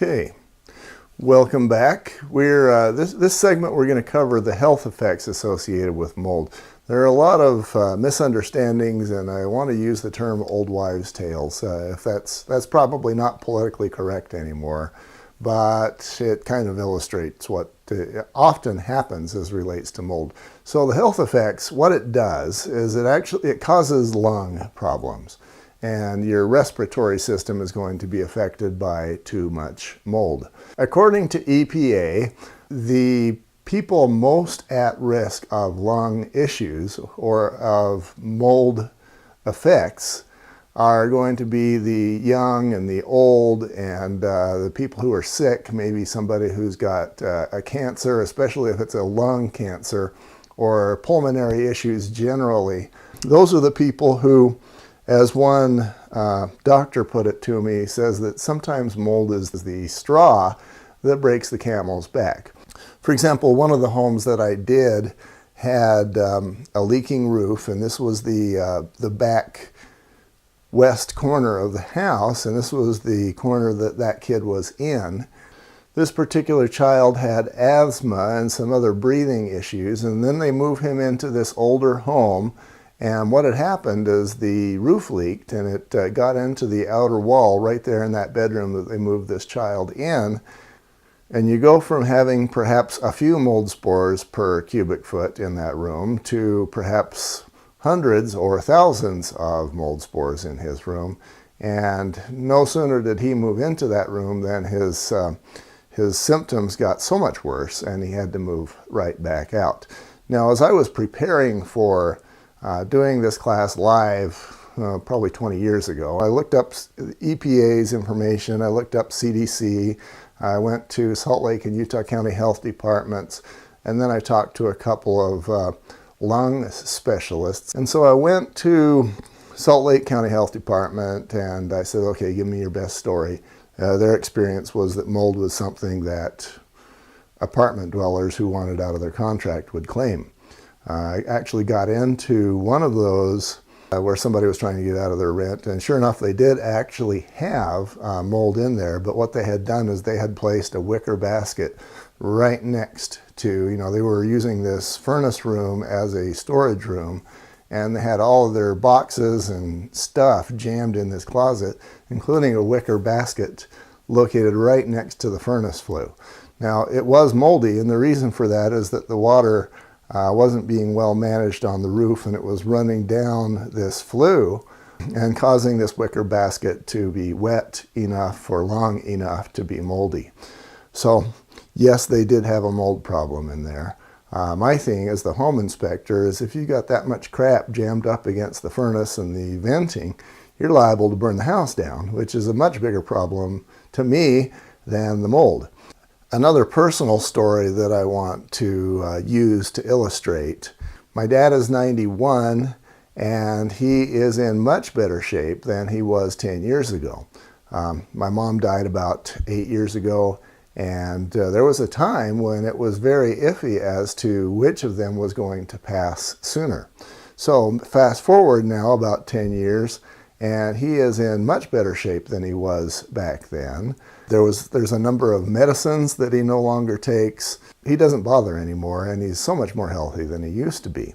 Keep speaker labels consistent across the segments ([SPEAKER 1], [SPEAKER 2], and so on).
[SPEAKER 1] Okay, welcome back. This segment we're going to cover the health effects associated with mold. There are a lot of misunderstandings, and I want to use the term old wives' tales. If that's probably not politically correct anymore, but it kind of illustrates what often happens as relates to mold. So the health effects, what it does is it causes lung problems. And your respiratory system is going to be affected by too much mold. According to EPA, the people most at risk of lung issues or of mold effects are going to be the young and the old and the people who are sick, maybe somebody who's got a cancer, especially if it's a lung cancer, or pulmonary issues generally. Those are the people who, as one doctor put it to me, says that sometimes mold is the straw that breaks the camel's back. For example, one of the homes that I did had a leaking roof, and this was the back west corner of the house, and this was the corner that kid was in. This particular child had asthma and some other breathing issues, and then they moved him into this older home. And what had happened is the roof leaked, and it got into the outer wall right there in that bedroom that they moved this child in. And you go from having perhaps a few mold spores per cubic foot in that room to perhaps hundreds or thousands of mold spores in his room. And no sooner did he move into that room than his symptoms got so much worse, and he had to move right back out. Now, as I was preparing for doing this class live probably 20 years ago, I looked up EPA's information, I looked up CDC, I went to Salt Lake and Utah County Health Departments, and then I talked to a couple of lung specialists. And so I went to Salt Lake County Health Department and I said, okay, give me your best story. Their experience was that mold was something that apartment dwellers who wanted out of their contract would claim. I actually got into one of those where somebody was trying to get out of their rent, and sure enough, they did actually have mold in there, but what they had done is they had placed a wicker basket right next to, they were using this furnace room as a storage room, and they had all of their boxes and stuff jammed in this closet, including a wicker basket located right next to the furnace flue. Now, it was moldy, and the reason for that is that the water wasn't being well managed on the roof, and it was running down this flue and causing this wicker basket to be wet enough or long enough to be moldy. So yes, they did have a mold problem in there. My thing as the home inspector is if you got that much crap jammed up against the furnace and the venting, you're liable to burn the house down, which is a much bigger problem to me than the mold. Another personal story that I want to use to illustrate. My dad is 91, and he is in much better shape than he was 10 years ago. My mom died about 8 years ago, and there was a time when it was very iffy as to which of them was going to pass sooner. So fast forward now about 10 years, and he is in much better shape than he was back then. There's a number of medicines that he no longer takes. He doesn't bother anymore, and he's so much more healthy than he used to be.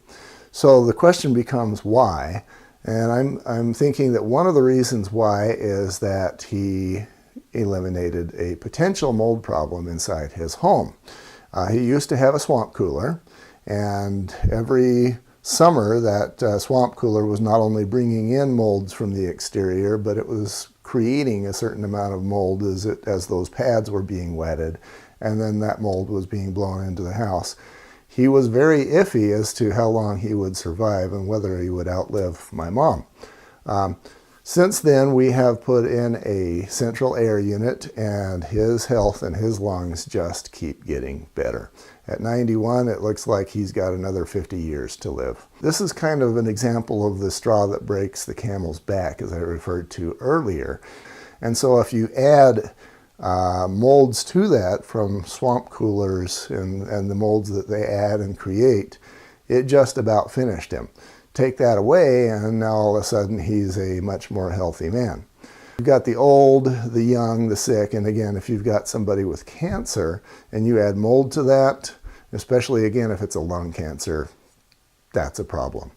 [SPEAKER 1] So the question becomes why, and I'm thinking that one of the reasons why is that he eliminated a potential mold problem inside his home. He used to have a swamp cooler, and every summer that swamp cooler was not only bringing in molds from the exterior, but it was creating a certain amount of mold as those pads were being wetted, and then that mold was being blown into the house. He was very iffy as to how long he would survive and whether he would outlive my mom. Since then, we have put in a central air unit, and his health and his lungs just keep getting better. At 91, it looks like he's got another 50 years to live. This is kind of an example of the straw that breaks the camel's back, as I referred to earlier. And so if you add molds to that from swamp coolers and the molds that they add and create, it just about finished him. Take that away, and now all of a sudden he's a much more healthy man. You've got the old, the young, the sick, and again, if you've got somebody with cancer and you add mold to that, especially again if it's a lung cancer, that's a problem.